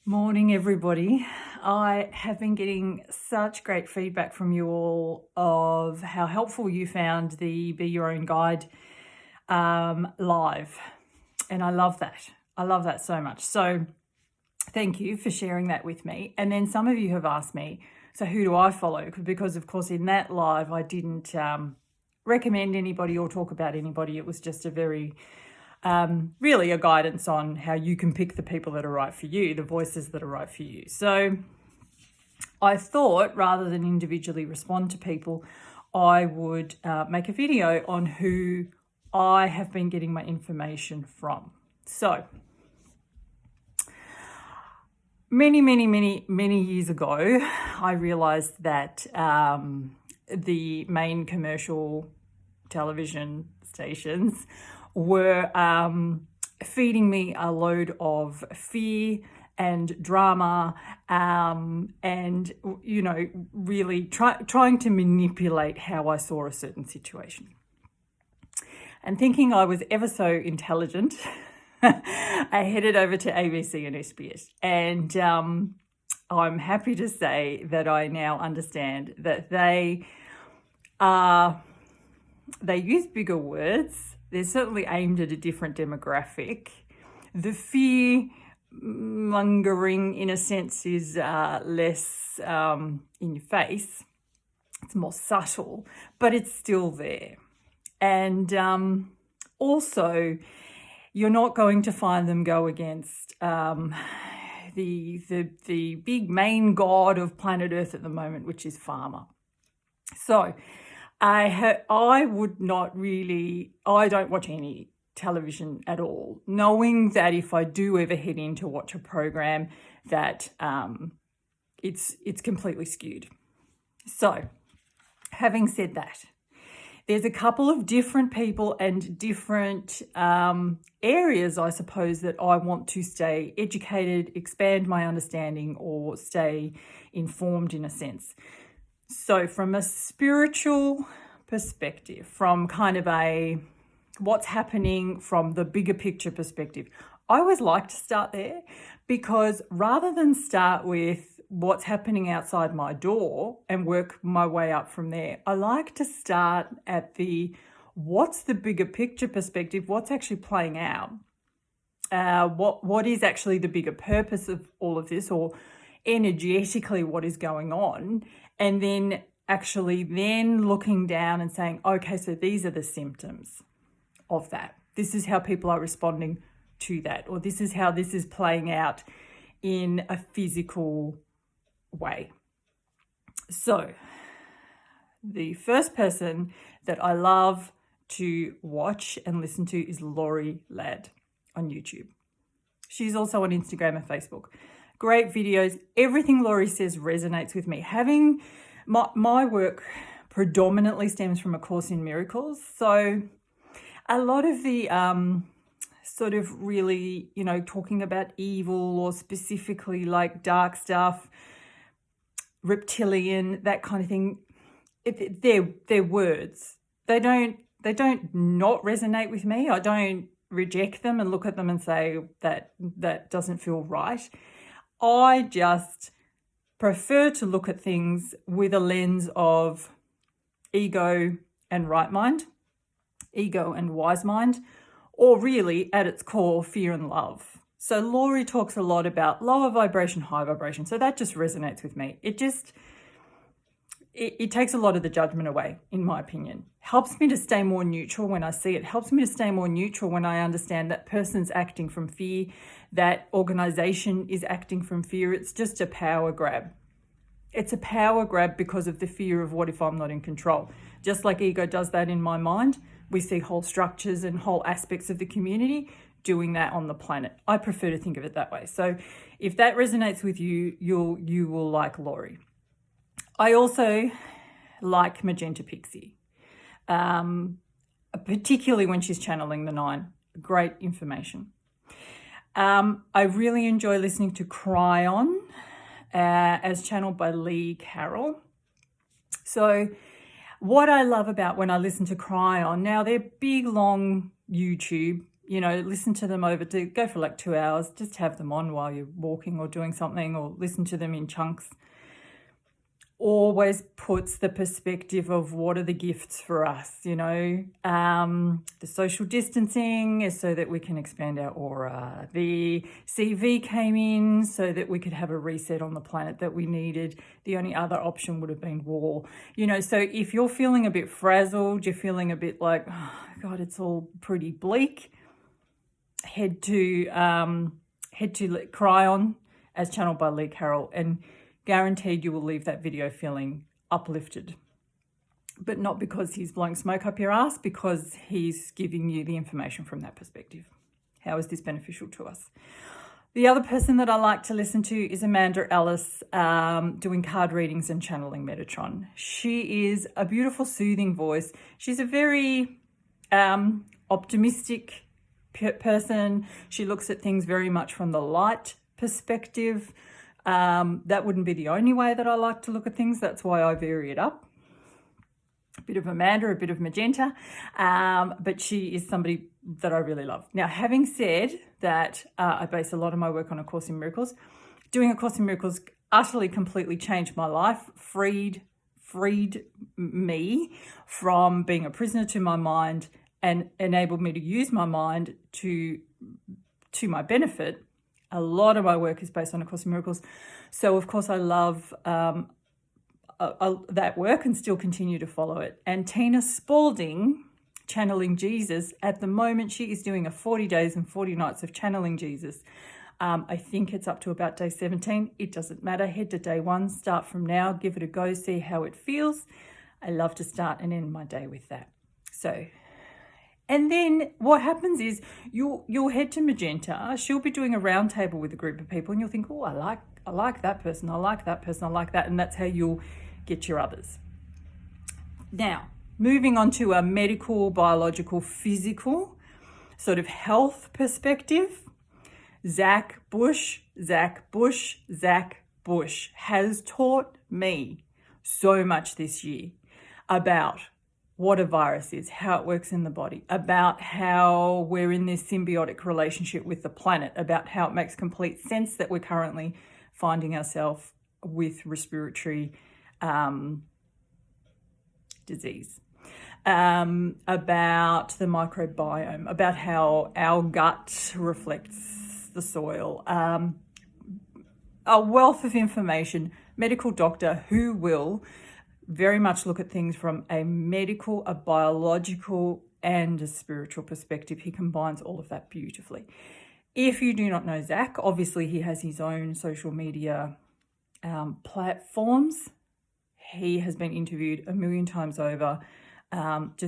Morning, everybody. I have been getting such great feedback from you all of how helpful you found the Be Your Own Guide live. And I love that. I love that so much. So thank you for sharing that with me. And then some of you have asked me, so who do I follow? Because, of course, in that live, I didn't recommend anybody or talk about anybody. It was just a very really a guidance on how you can pick the people that are right for you, the voices that are right for you. So I thought rather than individually respond to people, I would make a video on who I have been getting my information from. So many years ago, I realized that the main commercial television stations were feeding me a load of fear and drama and, really trying to manipulate how I saw a certain situation. And thinking I was ever so intelligent, I headed over to ABC and SBS. And I'm happy to say that I now understand that they use bigger words. They're certainly aimed at a different demographic. The fear mongering, in a sense, is less in your face. It's more subtle, but it's still there. And also, you're not going to find them go against the big main god of planet Earth at the moment, which is Pharma. So I don't watch any television at all, knowing that if I do ever head in to watch a program, that it's completely skewed. So having said that, there's a couple of different people and different areas, I suppose, that I want to stay educated, expand my understanding, or stay informed in a sense. So from a spiritual perspective, from kind of a what's happening from the bigger picture perspective, I always like to start there, because rather than start with what's happening outside my door and work my way up from there, I like to start at what's the bigger picture perspective, what's actually playing out, what is actually the bigger purpose of all of this, or energetically what is going on, and then actually looking down and saying, okay, so these are the symptoms of that. This is how people are responding to that, or this is how this is playing out in a physical way. So the first person that I love to watch and listen to is Laurie Ladd on YouTube. She's also on Instagram and Facebook. Great videos. Everything Laurie says resonates with me. Having my work predominantly stems from A Course in Miracles. So a lot of the sort of really, talking about evil, or specifically like dark stuff, reptilian, that kind of thing, they're words. They don't not resonate with me. I don't reject them and look at them and say that doesn't feel right. I just prefer to look at things with a lens of ego and right mind, ego and wise mind, or really at its core, fear and love. So Laurie talks a lot about lower vibration, high vibration. So that just resonates with me. It takes a lot of the judgment away, in my opinion. Helps me to stay more neutral when I see it. Helps me to stay more neutral when I understand that person's acting from fear, that organization is acting from fear. It's just a power grab. It's a power grab because of the fear of what if I'm not in control. Just like ego does that in my mind, we see whole structures and whole aspects of the community doing that on the planet. I prefer to think of it that way. So if that resonates with you, you will like Laurie. I also like Magenta Pixie, particularly when she's channeling the 9. Great information. I really enjoy listening to Cry On, as channeled by Carroll. So what I love about when I listen to Cry On, now they're big, long YouTube listen to them go for like 2 hours, just have them on while you're walking or doing something, or listen to them in chunks. Always puts the perspective of what are the gifts for us, the social distancing is so that we can expand our aura. The CV came in so that we could have a reset on the planet that we needed. The only other option would have been war. So if you're feeling a bit frazzled, you're feeling a bit like, oh God, it's all pretty bleak, head to Cry On, as channeled by Lee Carroll, and guaranteed you will leave that video feeling uplifted. But not because he's blowing smoke up your ass, because he's giving you the information from that perspective. How is this beneficial to us? The other person that I like to listen to is Amanda Ellis, doing card readings and channeling Metatron. She is a beautiful, soothing voice. She's a very optimistic person. She looks at things very much from the light perspective. That wouldn't be the only way that I like to look at things. That's why I vary it up. A bit of Amanda, a bit of Magenta, but she is somebody that I really love. Now, having said that, I base a lot of my work on A Course in Miracles. Doing A Course in Miracles utterly, completely changed my life, freed me from being a prisoner to my mind, and enabled me to use my mind to my benefit. A lot of my work is based on A Course in Miracles. So, of course, I love that work and still continue to follow it. And Tina Spalding, channeling Jesus, at the moment she is doing a 40 days and 40 nights of channeling Jesus. I think it's up to about day 17. It doesn't matter. Head to day 1. Start from now. Give it a go. See how it feels. I love to start and end my day with that. So... And then what happens is you'll head to Magenta. She'll be doing a round table with a group of people, and you'll think, oh, I like that person, I like that person, I like that. And that's how you'll get your others. Now, moving on to a medical, biological, physical sort of health perspective, Zach Bush has taught me so much this year about what a virus is, how it works in the body, about how we're in this symbiotic relationship with the planet, about how it makes complete sense that we're currently finding ourselves with respiratory disease, about the microbiome, about how our gut reflects the soil, a wealth of information, medical doctor who will very much look at things from a medical, a biological, and a spiritual perspective. He combines all of that beautifully. If you do not know Zach, obviously he has his own social media platforms. He has been interviewed a million times over. Head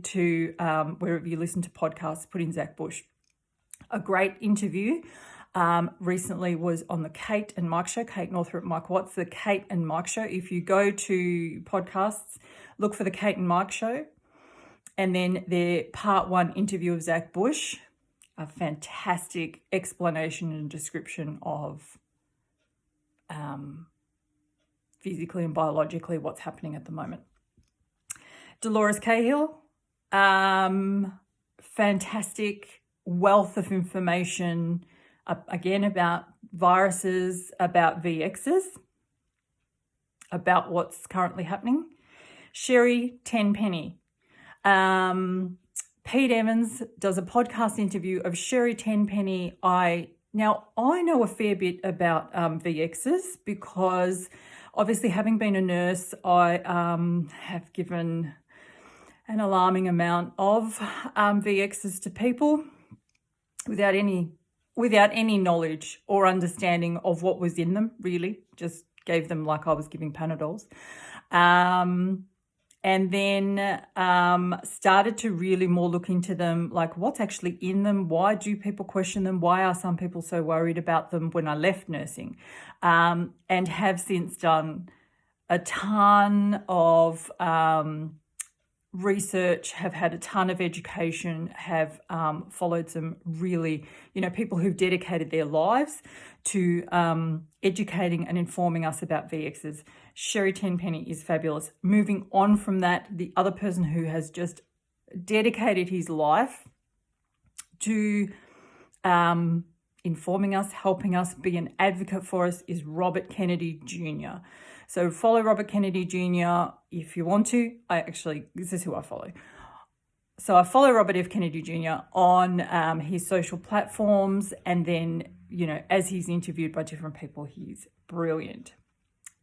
to wherever you listen to podcasts, put in Zach Bush. A great interview. Recently was on the Kate and Mike show, Kate Northrup, Mike Watts, the Kate and Mike show. If you go to podcasts, look for the Kate and Mike show, and then their part 1 interview of Zach Bush, a fantastic explanation and description of physically and biologically what's happening at the moment. Dolores Cahill, fantastic wealth of information, again, about viruses, about VXs, about what's currently happening. Sherry Tenpenny. Pete Evans does a podcast interview of Sherry Tenpenny. I know a fair bit about VXs because obviously having been a nurse, I have given an alarming amount of VXs to people without any knowledge or understanding of what was in them, really. Just gave them like I was giving Panadols. And then started to really more look into them, like what's actually in them, why do people question them, why are some people so worried about them when I left nursing, and have since done a ton of research, have had a ton of education, have followed some really, people who've dedicated their lives to educating and informing us about VXs. Sherry Tenpenny is fabulous. Moving on from that, the other person who has just dedicated his life to informing us, helping us, be an advocate for us is Robert Kennedy Jr. So follow Robert Kennedy Jr. if you want to. This is who I follow. So I follow Robert F. Kennedy Jr. on his social platforms, and then, as he's interviewed by different people, he's brilliant.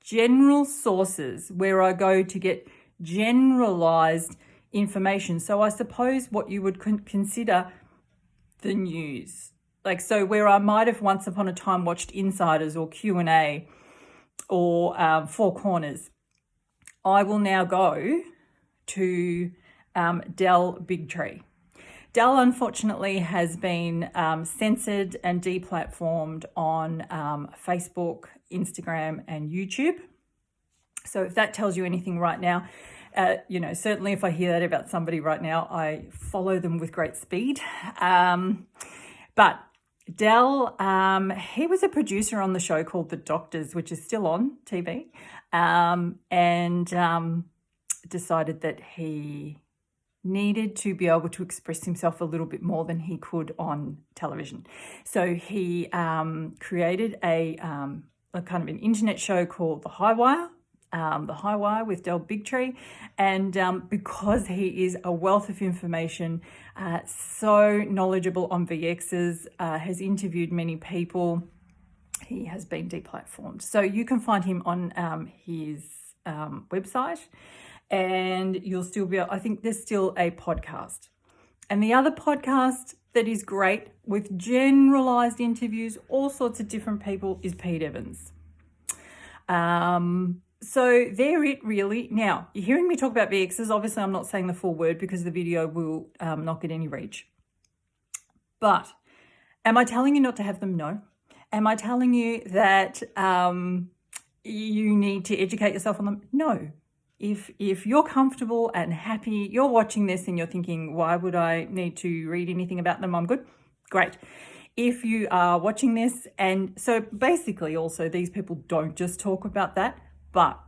General sources where I go to get generalized information. So I suppose what you would consider the news. So where I might have once upon a time watched Insiders or Q&A or Four Corners, I will now go to Dell Big Tree. Dell, unfortunately, has been censored and deplatformed on Facebook, Instagram, and YouTube. So if that tells you anything right now, certainly if I hear that about somebody right now, I follow them with great speed. But Dell, he was a producer on the show called The Doctors, which is still on TV, and decided that he needed to be able to express himself a little bit more than he could on television. So he created a kind of an internet show called The High Wire with Dell Big Tree. And because he is a wealth of information, so knowledgeable on VXs, has interviewed many people, he has been deplatformed. So you can find him on his website, and you'll still be, I think there's still a podcast. And the other podcast that is great with generalized interviews, all sorts of different people, is Pete Evans. So they're it really. Now, you're hearing me talk about VXs. Obviously, I'm not saying the full word because the video will not get any reach. But am I telling you not to have them? No. Am I telling you that you need to educate yourself on them? No. If you're comfortable and happy, you're watching this and you're thinking, why would I need to read anything about them? I'm good. Great. If you are watching this, and so basically also these people don't just talk about that, but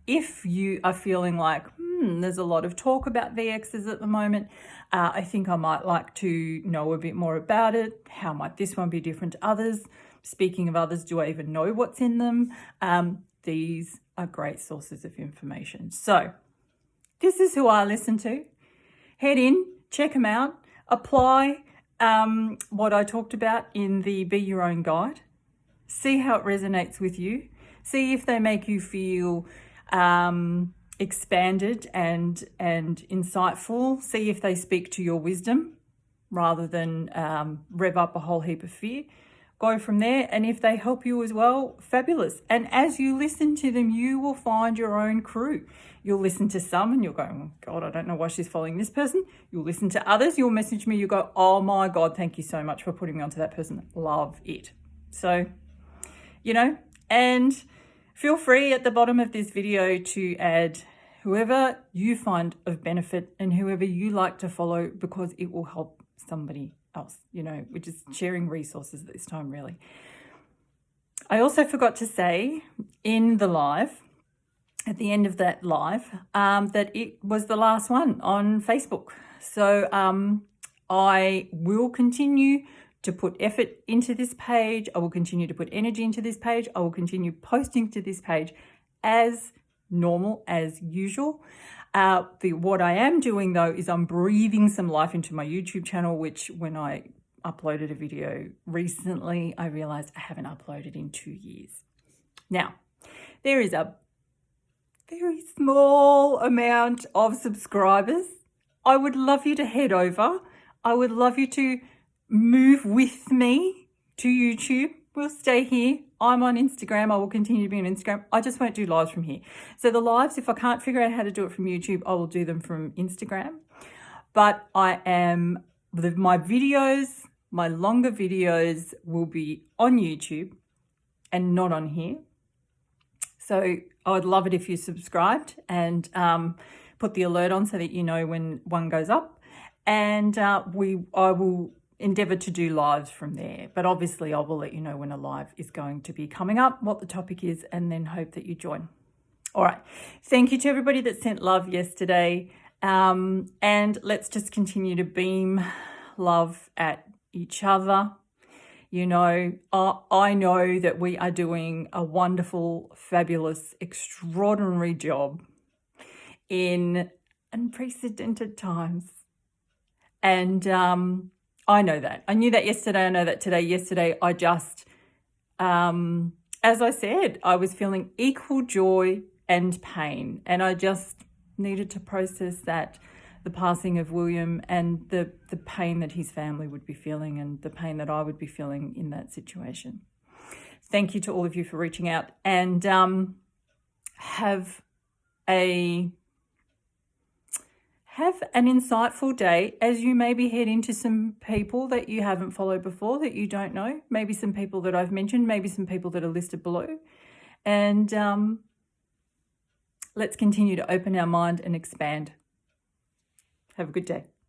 if you are feeling like, there's a lot of talk about VXs at the moment, I think I might like to know a bit more about it. How might this one be different to others? Speaking of others, do I even know what's in them? These are great sources of information. So this is who I listen to. Head in, check them out, apply what I talked about in the Be Your Own Guide. See how it resonates with you. See if they make you feel expanded and insightful. See if they speak to your wisdom rather than rev up a whole heap of fear. Go from there, and if they help you as well, fabulous. And as you listen to them, you will find your own crew. You'll listen to some and you'll go, oh God, I don't know why she's following this person. You'll listen to others, you'll message me, you go, oh my God, thank you so much for putting me onto that person. Love it. So, and feel free at the bottom of this video to add whoever you find of benefit and whoever you like to follow, because it will help somebody else, we're just sharing resources at this time, really. I also forgot to say in the live, at the end of that live, that it was the last one on Facebook. So I will continue to put effort into this page. I will continue to put energy into this page. I will continue posting to this page as normal, as usual. What I am doing though is I'm breathing some life into my YouTube channel, which when I uploaded a video recently, I realized I haven't uploaded in 2 years. Now, there is a very small amount of subscribers. I would love you to head over. I would love you to move with me to YouTube. We'll stay here. I'm on Instagram. I will continue to be on Instagram. I just won't do lives from here. So the lives, if I can't figure out how to do it from YouTube, I will do them from Instagram. But my videos, my longer videos will be on YouTube and not on here. So I would love it if you subscribed and put the alert on so that you know when one goes up. And I will endeavour to do lives from there. But obviously I will let you know when a live is going to be coming up, what the topic is, and then hope that you join. All right. Thank you to everybody that sent love yesterday. And let's just continue to beam love at each other. You know, I know that we are doing a wonderful, fabulous, extraordinary job in unprecedented times. And I know that. I knew that yesterday. I know that today. Yesterday, I just, as I said, I was feeling equal joy and pain. And I just needed to process that, the passing of William and the pain that his family would be feeling and the pain that I would be feeling in that situation. Thank you to all of you for reaching out, and have an insightful day as you maybe head into some people that you haven't followed before, that you don't know, maybe some people that I've mentioned, maybe some people that are listed below. And let's continue to open our mind and expand. Have a good day.